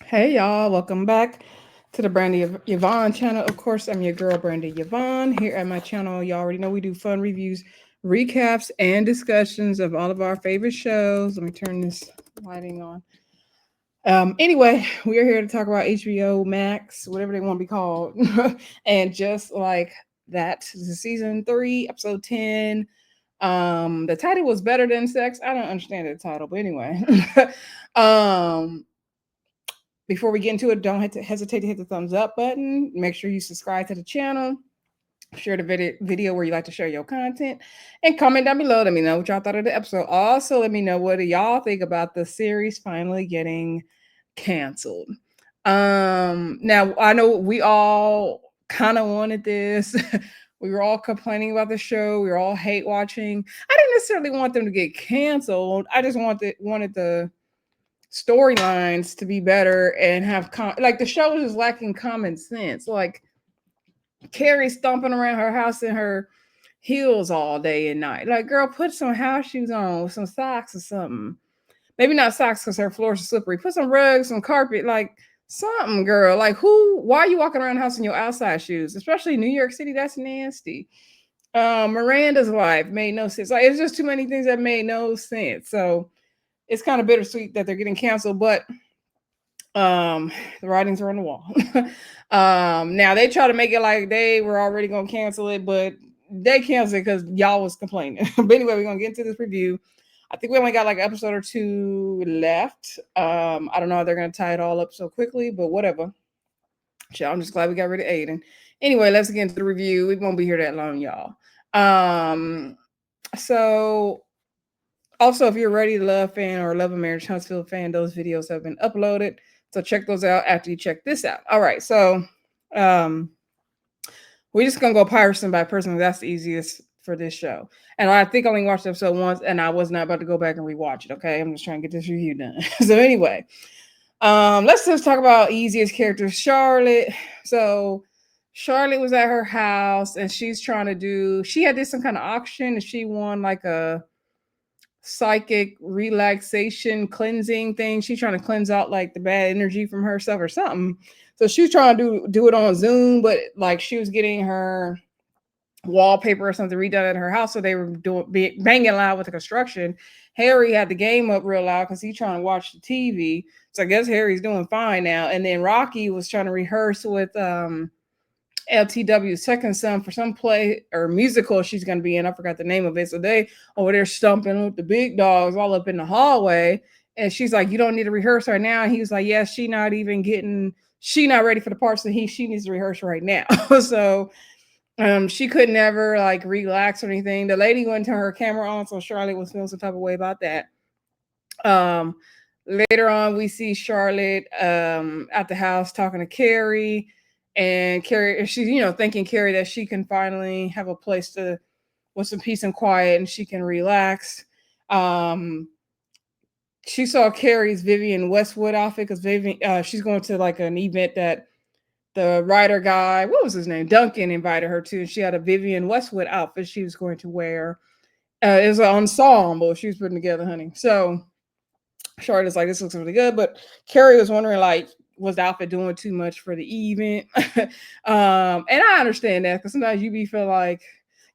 Hey y'all, welcome back to the Brandy Yvonne channel. Of course, I'm your girl Brandy Yvonne. Here at my channel, you already know we do fun reviews, recaps, and discussions of all of our favorite shows. Let me turn this lighting on. Anyway, we are here to talk about HBO Max, whatever they want to be called. And just like that, this is season 3, episode 10. The title was Better Than Sex. I don't understand the title, but anyway. um Before we get into it, don't hesitate to hit the thumbs up button. Make sure you subscribe to the channel. Share the video where you like to share your content, and comment down below. Let me know what y'all thought of the episode. Also, let me know what do y'all think about the series finally getting canceled. Now I know we all kind of wanted this. We were all complaining about the show. We were all hate watching. I didn't necessarily want them to get canceled. I just wanted the storylines to be better and have like the show is lacking common sense. Like Carrie stomping around her house in her heels all day and night. Like, girl, put some house shoes on, some socks or something. Maybe not socks because her floors are slippery. Put some rugs, some carpet, like something, girl. Like, why are you walking around the house in your outside shoes? Especially New York City, that's nasty. Miranda's life made no sense. Like, it's just too many things that made no sense. So it's kind of bittersweet that they're getting canceled, but the writings are on the wall. Now they try to make it like they were already gonna cancel it, but they canceled it because y'all was complaining. But anyway, we're gonna get into this review. I think we only got like an episode or two left. I don't know if they're gonna tie it all up so quickly, but whatever. I'm just glad we got rid of Aiden. Anyway, let's get into the review. We won't be here that long, y'all. So also, if you're a Ready to Love fan or Love a Marriage Huntsville fan, those videos have been uploaded. So check those out after you check this out. All right, so um, we're just gonna go person by person. That's the easiest for this show. And I think I only watched episode once, and I was not about to go back and rewatch it. Okay, I'm just trying to get this review done. So anyway, let's just talk about easiest character, Charlotte. So Charlotte was at her house, and she's trying to do. She had this some kind of auction, and she won like a psychic relaxation cleansing thing. She's trying to cleanse out like the bad energy from herself or something. So she was trying to do it on Zoom, but like she was getting her wallpaper or something redone at her house. So they were banging loud with the construction. Harry had the game up real loud because he's trying to watch the TV. So I guess Harry's doing fine now. And then Rocky was trying to rehearse with LTW's second son for some play or musical she's going to be in. I forgot the name of it. So they over there stumping with the big dogs all up in the hallway. And she's like, "You don't need to rehearse right now." And he was like, "Yeah, she not ready for the parts that she needs to rehearse right now." So she could never like relax or anything. The lady wouldn't turn her camera on, so Charlotte was feeling some type of way about that. Um, Later on, we see Charlotte at the house talking to Carrie, and Carrie, she's thinking Carrie that she can finally have a place to with some peace and quiet, and she can relax. Um, she saw Carrie's Vivian Westwood outfit because Vivian, she's going to like an event that the writer guy, what was his name, Duncan, invited her to, and she had a Vivian Westwood outfit she was going to wear. It was an ensemble she was putting together, honey. So Charlotte's like, "This looks really good," but Carrie was wondering, like, was the outfit doing too much for the event? And I understand that because sometimes you be feel like,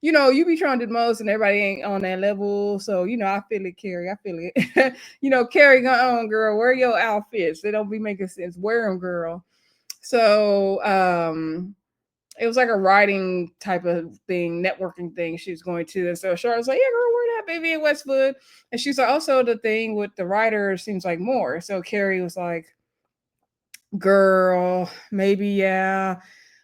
you be trying to do the most and everybody ain't on that level. So, I feel it, Carrie. I feel it. Carrie, go on, girl. Wear your outfits. They don't be making sense. Wear them, girl. So, it was like a writing type of thing, networking thing she was going to. And so Charlotte's like, "Yeah, girl, wear that, baby, in Westwood." And she's like, "Also, the thing with the writer seems like more." So Carrie was like, "Girl, maybe, yeah,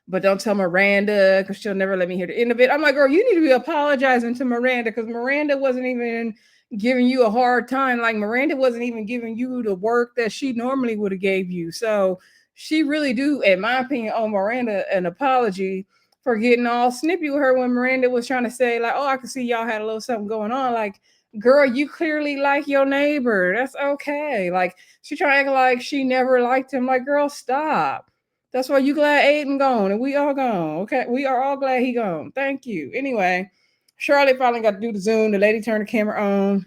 but don't tell Miranda because she'll never let me hear the end of it." I'm like, "Girl, you need to be apologizing to Miranda because Miranda wasn't even giving you a hard time. Like, Miranda wasn't even giving you the work that she normally would have gave you. So she really do, in my opinion, owe Miranda an apology for getting all snippy with her when Miranda was trying to say, like, 'Oh, I can see y'all had a little something going on.' Like, girl, you clearly like your neighbor. That's okay." Like, she trying to act like she never liked him. Like, girl, stop. That's why you glad Aiden gone and we all gone. Okay, we are all glad he gone. Thank you. Anyway, Charlotte finally got to do the Zoom. The lady turned the camera on.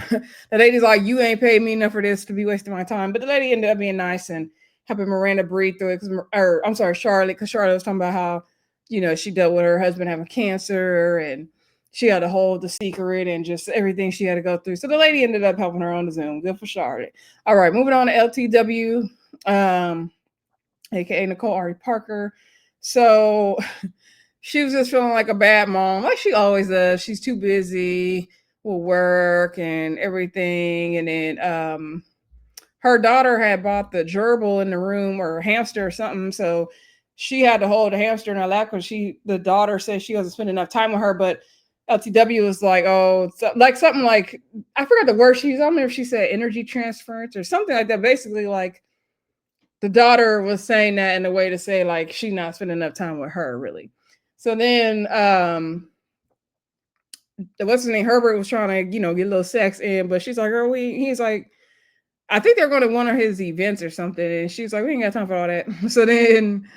The lady's like, you ain't paid me enough for this to be wasting my time. But the lady ended up being nice and helping Miranda breathe through it. Or I'm sorry, Charlotte, because Charlotte was talking about how, she dealt with her husband having cancer and she had to hold the secret and just everything she had to go through. So the lady ended up helping her on the Zoom. Good for Charlotte. All right, moving on to LTW, aka Nicole Ari Parker. So she was just feeling like a bad mom, like she always does. She's too busy with work and everything. And then her daughter had bought the gerbil in the room or hamster or something. So she had to hold the hamster in her lap because the daughter said she wasn't spending enough time with her. But LTW was like, oh, like something like, I forgot the word she used. I don't know if she said energy transference or something like that. Basically, like the daughter was saying that in a way to say like she's not spending enough time with her, really. So then what's his name? Herbert was trying to, get a little sex in, but she's like, girl, he's like, I think they're going to one of his events or something. And she's like, we ain't got time for all that. So then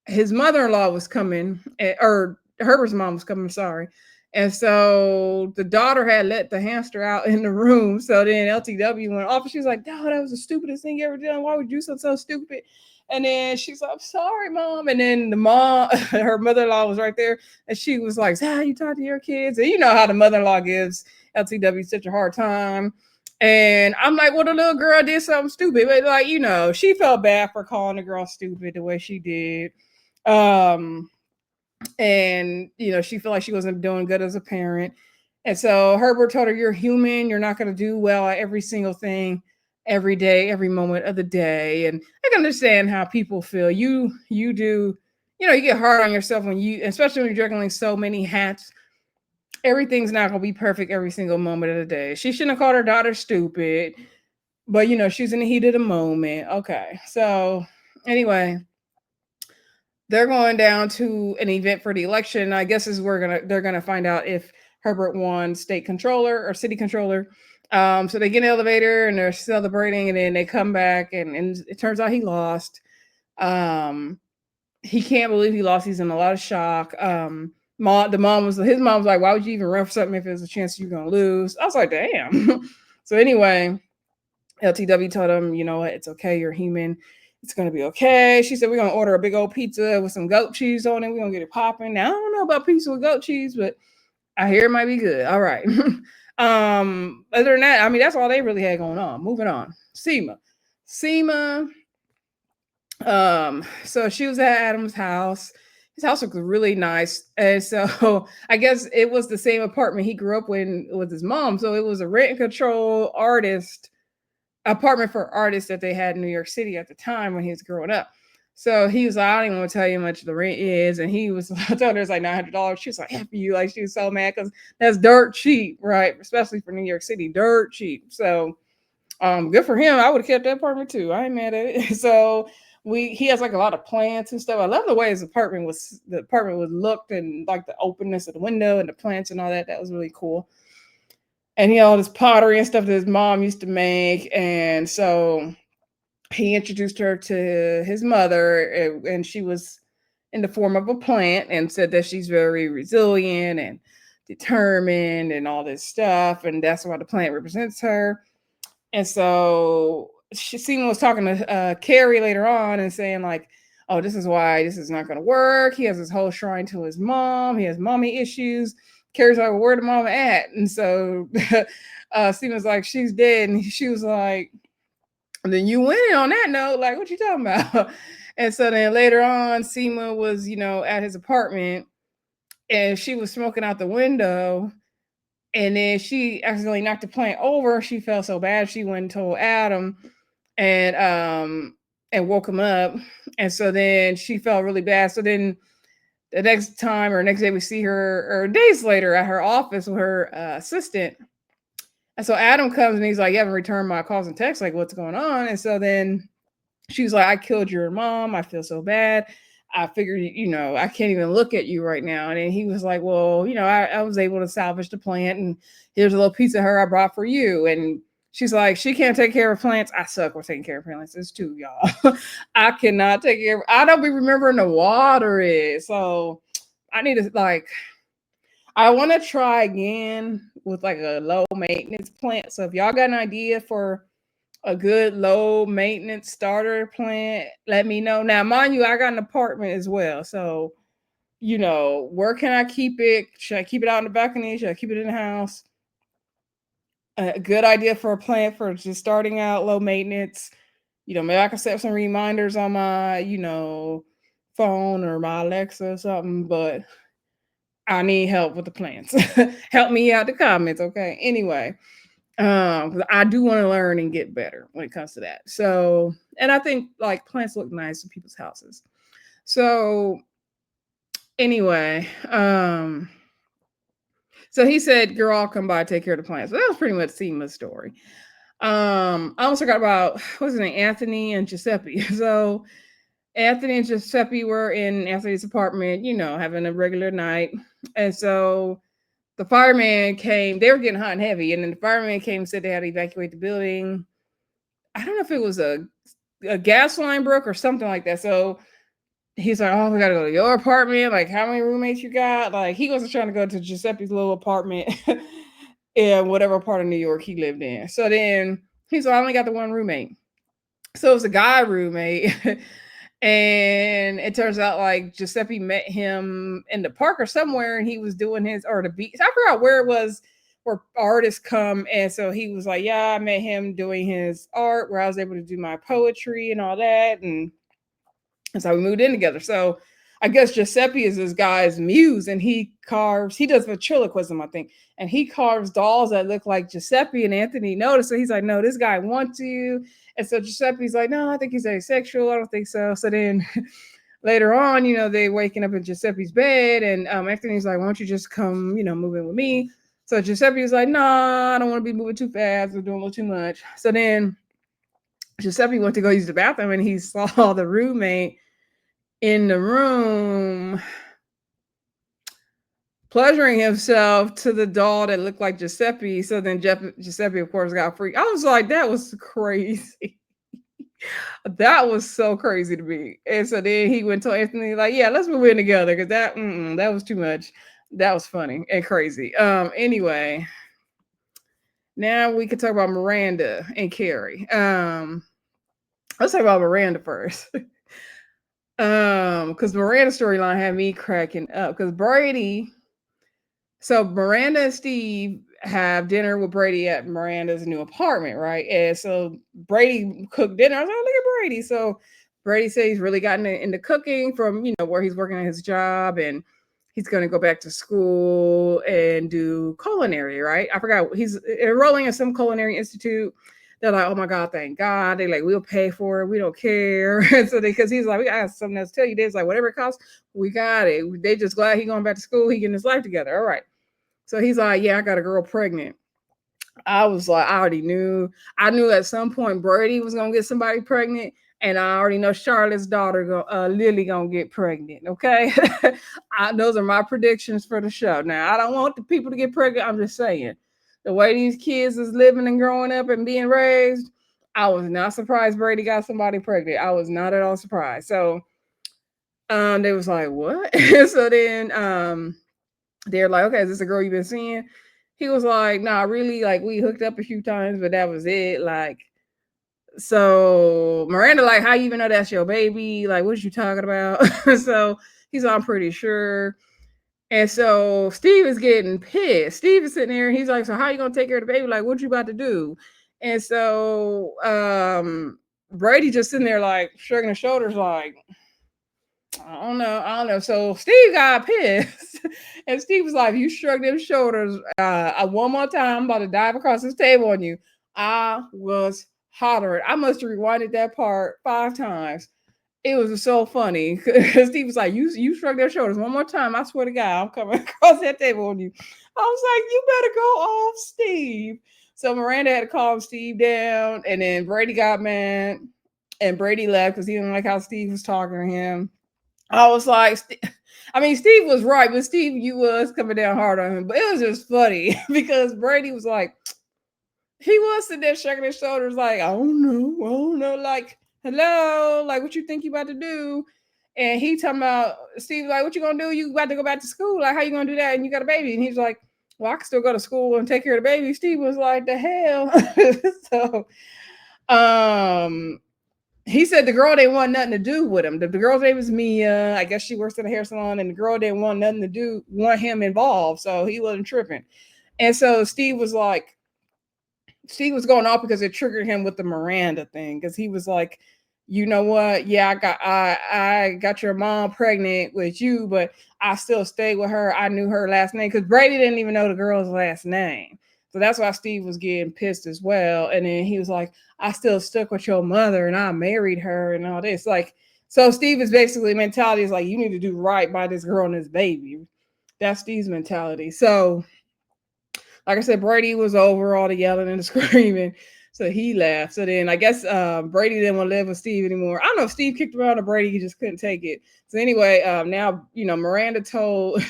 his mother-in-law was coming, or Herbert's mom was coming, sorry. And so the daughter had let the hamster out in the room. So then LTW went off and she was like, no, that was the stupidest thing you ever done. Why would you do something so stupid? And then she's like, I'm sorry, mom. And then the mom, her mother-in-law was right there. And she was like, how you talk to your kids? And you know how the mother-in-law gives LTW such a hard time. And I'm like, well, the little girl did something stupid. But like, she felt bad for calling the girl stupid the way she did. And she felt like she wasn't doing good as a parent. And so Herbert told her, you're human, you're not going to do well at every single thing every day, every moment of the day. And I can understand how people feel. You do, you get hard on yourself when especially when you're juggling so many hats. Everything's not going to be perfect every single moment of the day. She shouldn't have called her daughter stupid, but she's in the heat of the moment. Okay. So anyway, they're going down to an event for the election. I guess they're gonna find out if Herbert won state controller or city controller. So they get in the elevator and they're celebrating, and then they come back and it turns out he lost. He can't believe he lost. He's in a lot of shock. His mom was like, why would you even run for something if there's a chance you're gonna lose? I was like, damn. So anyway, LTW told him, you know what, it's okay, you're human. It's going to be okay. She said, we're going to order a big old pizza with some goat cheese on it. We're going to get it popping. Now, I don't know about pizza with goat cheese, but I hear it might be good. All right. Other than that, I mean, that's all they really had going on. Moving on. Seema. So she was at Adam's house. His house looked really nice. And so I guess it was the same apartment he grew up with his mom. So it was a rent and control apartment for artists that they had in New York City at the time when he was growing up. So he was like, I don't even want to tell you how much the rent is. And he was, I told her it's like $900. She was like, happy you. Like, she was so mad because that's dirt cheap, right? Especially for New York City, dirt cheap. So good for him. I would have kept that apartment too. I ain't mad at it. So he has like a lot of plants and stuff. I love the way the apartment was looked, and like the openness of the window and the plants and all that. That was really cool. And he had all this pottery and stuff that his mom used to make. And so he introduced her to his mother, and she was in the form of a plant, and said that she's very resilient and determined and all this stuff. And that's why the plant represents her. And so Seema was talking to Carrie later on and saying like, oh, this is why this is not going to work. He has this whole shrine to his mom. He has mommy issues. Carrie's like, well, where the mama at? And so Seema's like, she's dead. And she was like, and then you went on that note, like, what you talking about? And so then later on, Seema was, at his apartment, and she was smoking out the window. And then she accidentally knocked the plant over. She felt so bad. She went and told Adam and woke him up. And so then she felt really bad. So then the next time or next day we see her, or days later, at her office with her assistant. And so Adam comes and he's like, you haven't returned my calls and texts. Like, what's going on? And so then she's like, I killed your mom. I feel so bad. I figured, I can't even look at you right now. And then he was like, well, I was able to salvage the plant, and here's a little piece of her I brought for you. And she's like, she can't take care of plants. I suck with taking care of plants. It's too, y'all. I cannot take care of, I don't be remembering the water is. So I need to I want to try again with like a low maintenance plant. So if y'all got an idea for a good low maintenance starter plant, let me know. Now, mind you, I got an apartment as well. So, where can I keep it? Should I keep it out in the balcony? Should I keep it in the house? A good idea for a plant for just starting out low maintenance. Maybe I can set some reminders on my, phone or my Alexa or something, but I need help with the plants. Help me out the comments, okay? Anyway, 'cause I do want to learn and get better when it comes to that. So, and I think like plants look nice in people's houses. So, anyway, so he said, "Girl, I'll come by, take care of the plants." So that was pretty much Seema's story. I also got about what's his name, Anthony and Giuseppe. So Anthony and Giuseppe were in Anthony's apartment, having a regular night, and so the fireman came. They were getting hot and heavy, and then the fireman came and said they had to evacuate the building. I don't know if it was a gas line broke or something like that. So he's like, "Oh, we gotta go to your apartment. Like, how many roommates you got?" Like, he wasn't trying to go to Giuseppe's little apartment in whatever part of New York he lived in. So then he's like, "I only got the one roommate." So it was a guy roommate. And it turns out like Giuseppe met him in the park or somewhere, and he was doing his or the beach. I forgot where it was where artists come. And so he was like, "Yeah, I met him doing his art where I was able to do my poetry and all that." And so we moved in together. So I guess Giuseppe is this guy's muse, and he does ventriloquism, I think, and he carves dolls that look like Giuseppe. And Anthony noticed, so he's like, "No, this guy wants you." And so Giuseppe's like, "No, I think he's asexual. I don't think so." So then later on, they waking up in Giuseppe's bed, and Anthony's like, "Why don't you just come, move in with me?" So Giuseppe's like, "Nah, I don't want to be moving too fast. We're doing a little too much." So then Giuseppe went to go use the bathroom, and he saw the roommate in the room pleasuring himself to the doll that looked like Giuseppe. So then Giuseppe, of course, got freaked. I was like, that was crazy. That was so crazy to me. And so then he went to Anthony, like, "Yeah, let's move in together," because that was too much. That was funny and crazy. Anyway, now we can talk about Miranda and Carrie. Let's talk about Miranda first. Because Miranda's storyline had me cracking up. Because Miranda and Steve have dinner with Brady at Miranda's new apartment, right? And so Brady cooked dinner. I was like, "Oh, look at Brady." So Brady says he's really gotten into cooking from, where he's working at his job, and he's going to go back to school and do culinary, right? I forgot. He's enrolling in some culinary institute. They're like, "Oh my God, thank God." They like, "We'll pay for it. We don't care." And so because he's like, "We got something else to tell you." They're like, "Whatever it costs, we got it." They just glad he going back to school. He getting his life together. All right. So he's like, "Yeah, I got a girl pregnant." I was like, I already knew. I knew at some point Brady was gonna get somebody pregnant, and I already know Charlotte's daughter, Lily, gonna get pregnant. Okay, those are my predictions for the show. Now, I don't want the people to get pregnant. I'm just saying, the way these kids is living and growing up and being raised, I was not surprised Brady got somebody pregnant. I was not at all surprised. So, they was like, "What?" So then, they're like, "Okay, is this a girl you've been seeing?" He was like, "Nah, really, like we hooked up a few times, but that was it." Like, so Miranda, like, "How you even know that's your baby? Like, what you talking about?" So he's like, "I'm pretty sure." And so Steve is getting pissed. Steve is sitting there, and he's like, "So how you gonna take care of the baby? Like, what you about to do?" And so Brady just sitting there like shrugging his shoulders, like, I don't know. So Steve got pissed. And Steve was like, "You shrug them shoulders one more time, I'm about to dive across this table on you." I was hollering. I must have rewinded that part 5 times. It was so funny. Because Steve was like, you shrug their shoulders one more time. I swear to God, I'm coming across that table on you. I was like, "You better go off, Steve." So Miranda had to calm Steve down. And then Brady got mad. And Brady left because he didn't like how Steve was talking to him. I was like, I mean, Steve was right, but Steve, you was coming down hard on him. But it was just funny because Brady was like, he was sitting there shaking his shoulders, like, "I don't know, like, hello, like, what you think you about to do?" And he talking about Steve like, what you gonna do? You about to go back to school? Like, how you gonna do that? And you got a baby? And he's like, well, I can still go to school and take care of the baby. Steve was like, the hell. So, he said the girl didn't want nothing to do with him. The girl's name was Mia. I guess she works at a hair salon, and the girl didn't want nothing to do, want him involved, so he wasn't tripping. And so Steve was going off because it triggered him with the Miranda thing, because he was like, you know what? Yeah, I got your mom pregnant with you, but I still stayed with her. I knew her last name because Brady didn't even know the girl's last name. So that's why Steve was getting pissed as well. And then he was like, I still stuck with your mother and I married her and all this. Like, so Steve is basically mentality is like, you need to do right by this girl and this baby. That's Steve's mentality. So, like I said, Brady was over all the yelling and the screaming. So he left. So then I guess Brady didn't want to live with Steve anymore. I don't know if Steve kicked him out or Brady, he just couldn't take it. So anyway, now, Miranda told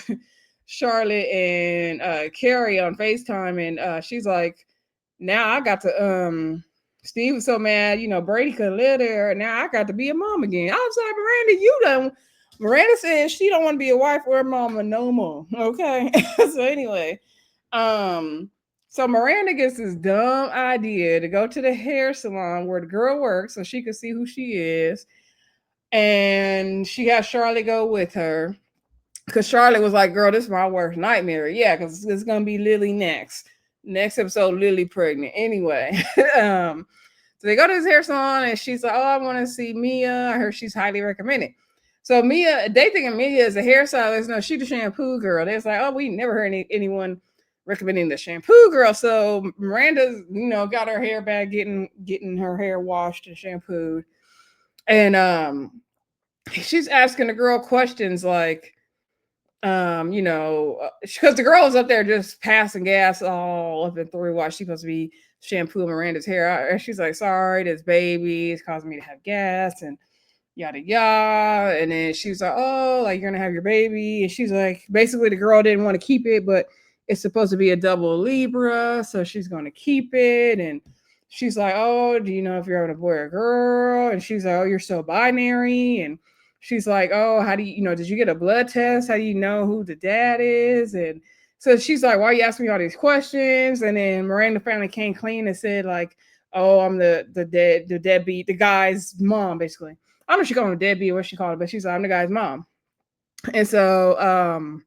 Charlotte and Carrie on FaceTime, and she's like, now I got to Steve was so mad, Brady could live there. Now I got to be a mom again. I was like, Miranda, you don't. Miranda said she don't want to be a wife or a mama no more. Okay. So anyway, so Miranda gets this dumb idea to go to the hair salon where the girl works so she could see who she is. And she has Charlotte go with her because Charlotte was like, girl, this is my worst nightmare. Yeah, because it's going to be Lily next. Next episode, Lily pregnant. Anyway, so they go to this hair salon and she's like, oh, I want to see Mia. I heard she's highly recommended. So Mia, they think Mia is a hairstylist. No, she's the shampoo girl. They're like, oh, we never heard anyone recommending the shampoo girl. So Miranda's, got her hair back, getting her hair washed and shampooed. And she's asking the girl questions like, because the girl was up there just passing gas all up and through while she's supposed to be shampooing Miranda's hair. And she's like, sorry, this baby is causing me to have gas and yada yada. And then she's like, oh, like you're gonna have your baby. And she's like, basically the girl didn't want to keep it, but it's supposed to be a double Libra, so she's gonna keep it. And she's like, oh, do you know if you're having a boy or a girl? And she's like, oh, you're so binary. And she's like, oh, how do you, did you get a blood test? How do you know who the dad is? And so she's like, why are you asking me all these questions? And then Miranda finally came clean and said like, oh, I'm the deadbeat, the guy's mom, basically. I don't know if she called him a deadbeat or what she called it, but she's like, I'm the guy's mom. And so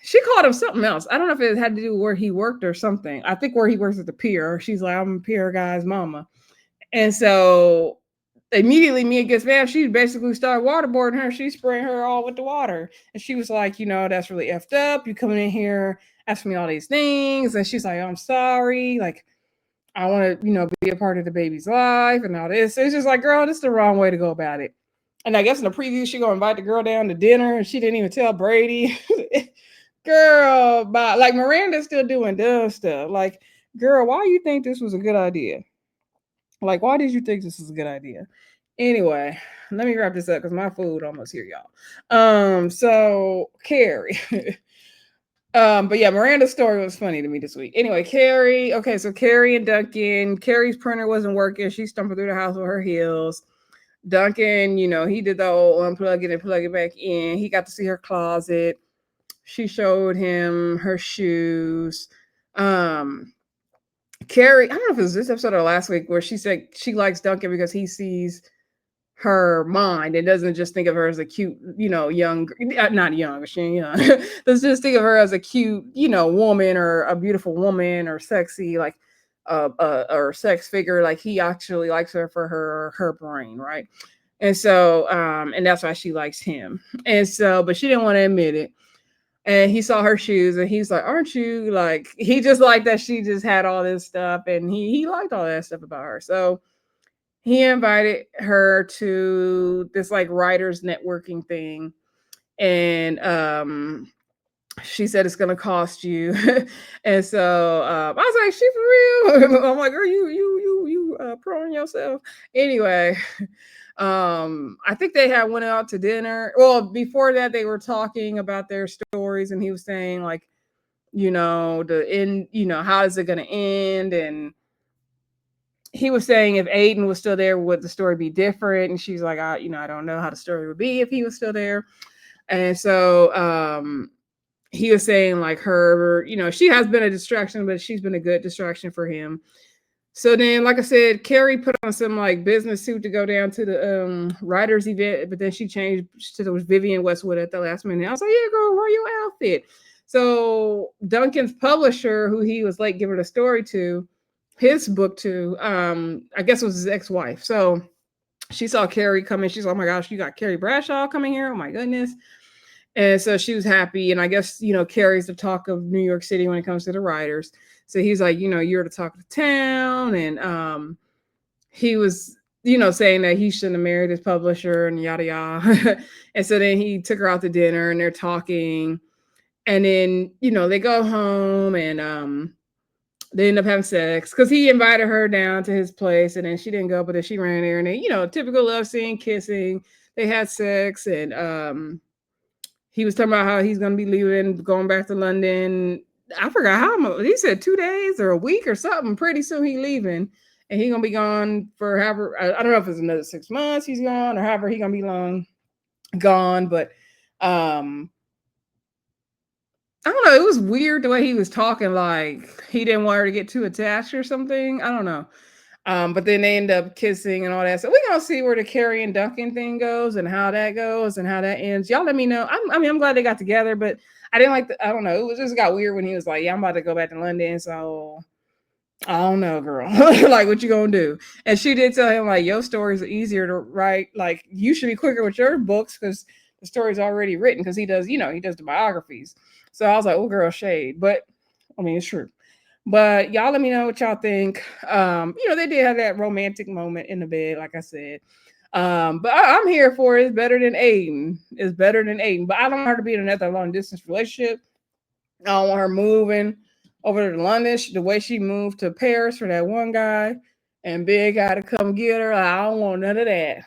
she called him something else. I don't know if it had to do with where he worked or something. I think where he works at the pier. She's like, I'm a pier guy's mama. And so immediately Mia gets mad. She basically started waterboarding her. She spraying her all with the water. And she was like, that's really effed up. You coming in here asking me all these things. And she's like, I'm sorry. Like, I want to, be a part of the baby's life and all this. It's just like, girl, this is the wrong way to go about it. And I guess in the preview, she gonna invite the girl down to dinner, and she didn't even tell Brady. Girl, but like Miranda's still doing dumb stuff. Like, girl, why you think this was a good idea? Like, why did you think this was a good idea? Anyway, let me wrap this up because my food almost here, y'all. So Carrie. But yeah, Miranda's story was funny to me this week. Anyway, Carrie. Okay, so Carrie and Duncan. Carrie's printer wasn't working. She stumped through the house with her heels. Duncan, he did the old unplug it and plug it back in. He got to see her closet. She showed him her shoes. Carrie, I don't know if it was this episode or last week where she said she likes Duncan because he sees her mind and doesn't just think of her as a cute, young, not young, she ain't young. Doesn't just think of her as a cute, woman or a beautiful woman or sexy, like or sex figure. Like he actually likes her for her brain, right? And so, and that's why she likes him. And so, but she didn't want to admit it. And he saw her shoes and he's like, aren't you like, he just liked that she just had all this stuff and he liked all that stuff about her. So he invited her to this like writers networking thing. And she said it's gonna cost you. And so I was like, she for real? I'm like, are you proing yourself? Anyway, I think they had went out to dinner. Well, before that, they were talking about their stories, and he was saying like, the end, how is it gonna end? And he was saying if Aiden was still there, would the story be different? And she's like, I don't know how the story would be if he was still there. And so he was saying like her, she has been a distraction, but she's been a good distraction for him. So then, like I said, Carrie put on some like business suit to go down to the writers event, but then she changed to the Vivian Westwood at the last minute. I was like, yeah, girl, wear your outfit. So Duncan's publisher, who he was like giving a story to, his book to, I guess it was his ex-wife. So she saw Carrie coming. She's like, oh my gosh, you got Carrie Bradshaw coming here. Oh my goodness. And so she was happy. And I guess, Carrie's the talk of New York City when it comes to the writers. So he's like, you're the talk of the town. And he was, saying that he shouldn't have married his publisher and yada yada. And so then he took her out to dinner and they're talking. And then, they go home and they end up having sex because he invited her down to his place and then she didn't go, but then she ran there and they, typical love scene, kissing. They had sex and he was talking about how he's going to be leaving, going back to London. I forgot how much. He said 2 days or a week or something. Pretty soon he leaving. And he going to be gone for however, I don't know if it's another 6 months he's gone or however he going to be long gone. But I don't know. It was weird the way he was talking. Like he didn't want her to get too attached or something. I don't know. But then they end up kissing and all that. So we're gonna see where the Carrie and Duncan thing goes and how that goes and how that ends. Y'all let me know. I'm glad they got together, but I didn't like I don't know. It was just got weird when he was like, yeah, I'm about to go back to London. So I don't know, girl. Like, what you gonna do? And she did tell him, like, your stories are easier to write. Like, you should be quicker with your books because the story's already written because he does the biographies. So I was like, oh, girl, shade. But I mean, it's true. But y'all let me know what y'all think. They did have that romantic moment in the bed, like I said. But I'm here for it. It's better than Aiden. It's better than Aiden. But I don't want her to be in another long distance relationship. I don't want her moving over to London. The way she moved to Paris for that one guy and big guy to come get her. I don't want none of that.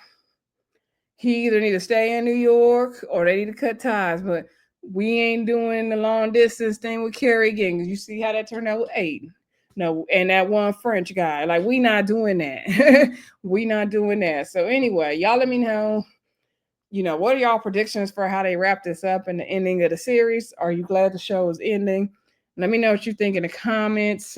He either need to stay in New York or they need to cut ties. But we ain't doing the long distance thing with Carrie again. You see how that turned out with Aiden. No, and that one French guy. Like, we not doing that. We not doing that. So anyway, y'all let me know. What are y'all predictions for how they wrap this up and the ending of the series? Are you glad the show is ending? Let me know what you think in the comments.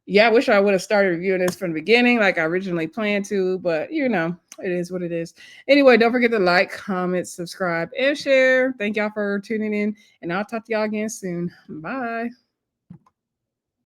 Yeah, I wish I would have started reviewing this from the beginning like I originally planned to, but it is what it is. Anyway, don't forget to like, comment, subscribe, and share. Thank y'all for tuning in, and I'll talk to y'all again soon. Bye.